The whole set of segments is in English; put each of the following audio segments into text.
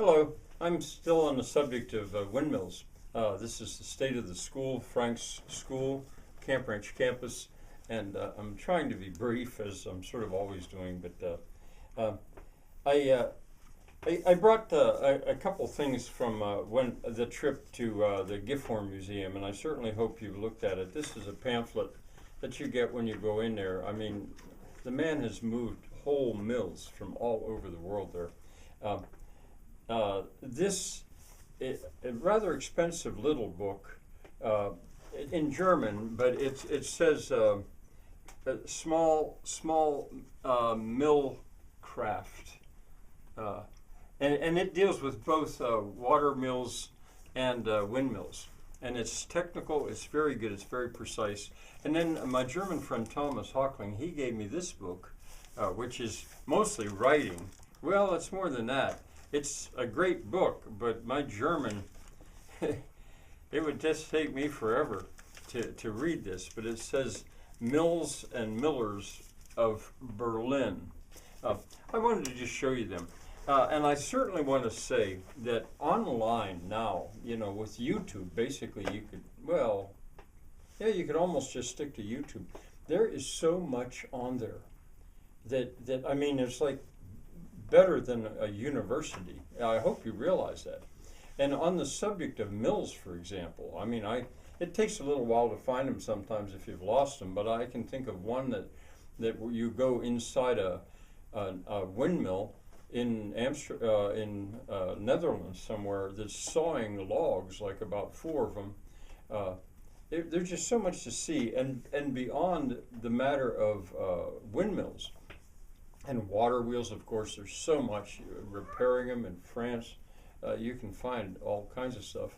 Hello, I'm still on the subject of windmills. This is the state of the school, Frank's school, Camp Ranch campus, and I'm trying to be brief as I'm sort of always doing, but uh, I, uh, I brought a couple things from when the trip to the Gifhorn Museum, and I certainly hope you've looked at it. This is a pamphlet that you get when you go in there. I mean, the man has moved whole mills from all over the world there. Um, this a rather expensive little book uh, in German, but it says small mill craft, uh, and it deals with both water mills and windmills. And it's technical. It's very good. It's very precise. And then my German friend Thomas Hockling, he gave me this book, which is mostly writing. Well, it's more than that. It's a great book, but my German, it would just take me forever to read this. But it says Mills and Millers of Berlin. I wanted to just show you them. And I certainly want to say that online now, with YouTube, basically you could, you could almost just stick to YouTube. There is so much on there that I mean, it's like better than a university. I hope you realize that. And on the subject of mills, for example, I mean, it takes a little while to find them sometimes if you've lost them, but I can think of one that you go inside a windmill in Netherlands somewhere that's sawing logs, like about 4 of them. There's just so much to see, and beyond the matter of windmills and water wheels, of course, there's so much repairing them in France. You can find all kinds of stuff.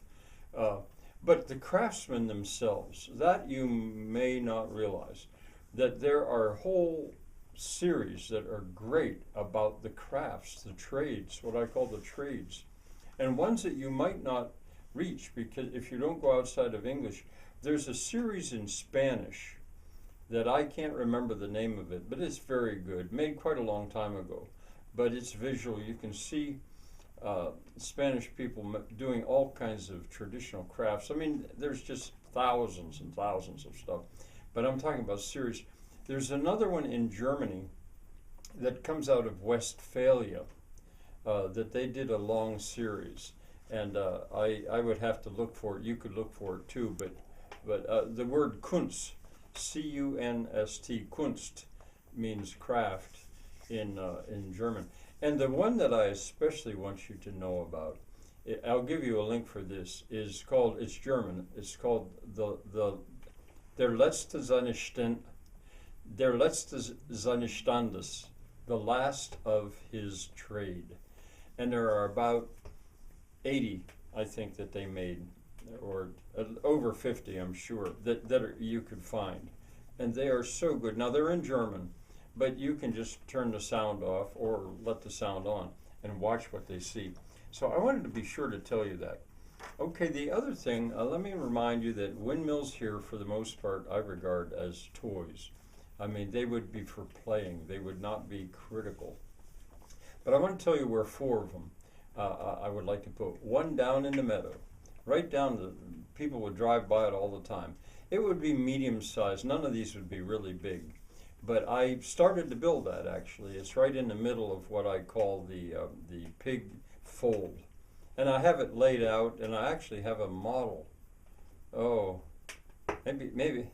But the craftsmen themselves, that you may not realize, that there are whole series that are great about the crafts, the trades, what I call the trades, and ones that you might not reach because if you don't go outside of English. There's a series in Spanish that I can't remember the name of it, but it's very good, made quite a long time ago, but it's visual. You can see Spanish people doing all kinds of traditional crafts. I mean, there's just thousands and thousands of stuff, but I'm talking about series. There's another one in Germany that comes out of Westphalia that they did a long series, and I would have to look for it. You could look for it too, but the word Kunst, C-U-N-S-T, Kunst, means craft in German. And the one that I especially want you to know about, I'll give you a link for this, it's German. It's called Der Letzte Seines Standes, the last of his trade. And there are about 80, I think, that they made, or over 50, I'm sure, that you could find. And they are so good. Now, they're in German, but you can just turn the sound off or let the sound on and watch what they see. So I wanted to be sure to tell you that. Okay, the other thing, let me remind you that windmills here, for the most part, I regard as toys. I mean, they would be for playing. They would not be critical. But I want to tell you where 4 of them I would like to put. One down in the meadow, right down people would drive by it all the time. It would be medium sized. None of these would be really big. But I started to build that, actually. It's right in the middle of what I call the pig fold. And I have it laid out, and I actually have a model. Oh, maybe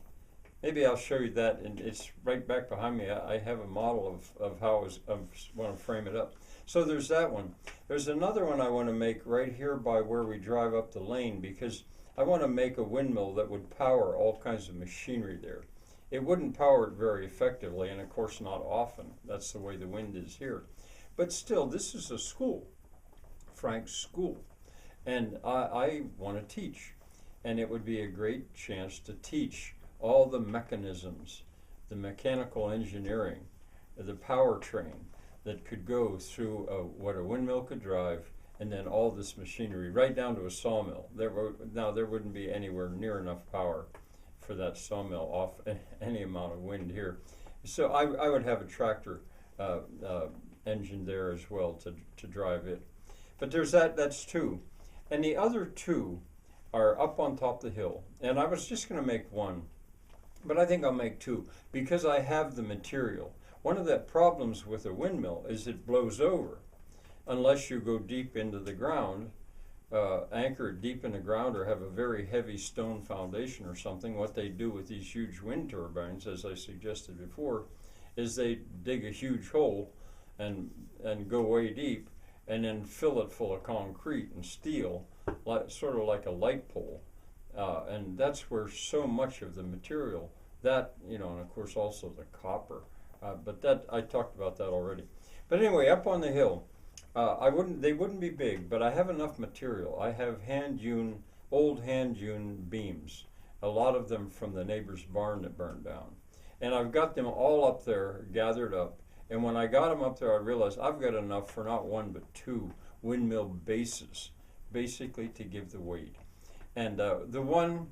I'll show you that, and it's right back behind me. I have a model of how I want to frame it up. So there's that one. There's another one I want to make right here by where we drive up the lane, because I want to make a windmill that would power all kinds of machinery there. It wouldn't power it very effectively, and of course not often. That's the way the wind is here. But still, this is a school, Frank's school, and I want to teach, and it would be a great chance to teach all the mechanisms, the mechanical engineering, the powertrain that could go through what a windmill could drive, and then all this machinery, right down to a sawmill. There wouldn't be anywhere near enough power for that sawmill off any amount of wind here. So I would have a tractor engine there as well to drive it. But there's that's two. And the other two are up on top of the hill. And I was just going to make one, but I think I'll make two because I have the material. One of the problems with a windmill is it blows over unless you go deep into the ground, anchor it deep in the ground, or have a very heavy stone foundation or something. What they do with these huge wind turbines, as I suggested before, is they dig a huge hole and go way deep and then fill it full of concrete and steel, sort of like a light pole. And that's where so much of the material, that, and of course also the copper, but that I talked about that already. But anyway, up on the hill, they wouldn't be big, but I have enough material. I have old hand-hewn beams, a lot of them from the neighbor's barn that burned down. And I've got them all up there, gathered up. And when I got them up there, I realized I've got enough for not one but two windmill bases, basically to give the weight. And the one,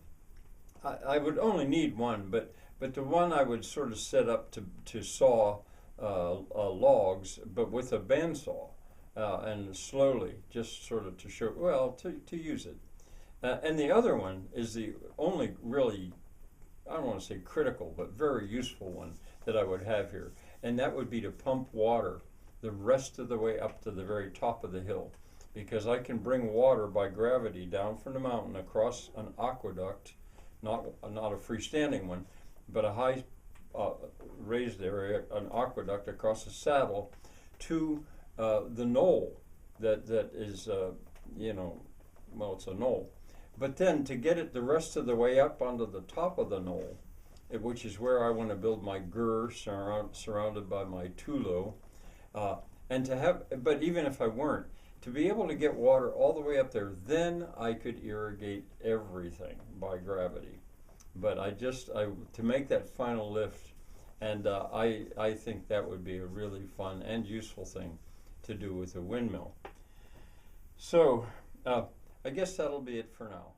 I would only need one, but the one I would sort of set up to saw logs, but with a bandsaw, and slowly, just sort of to show, well, to use it. And the other one is the only really, I don't want to say critical, but very useful one that I would have here. And that would be to pump water the rest of the way up to the very top of the hill, because I can bring water by gravity down from the mountain across an aqueduct, not a freestanding one, but a high raised area, an aqueduct across a saddle to the knoll that is, well, it's a knoll. But then to get it the rest of the way up onto the top of the knoll, which is where I want to build my gur surrounded by my tulo, and to have, but even if I weren't, to be able to get water all the way up there, then I could irrigate everything by gravity. But to make that final lift, and I think that would be a really fun and useful thing to do with a windmill. So I guess that'll be it for now.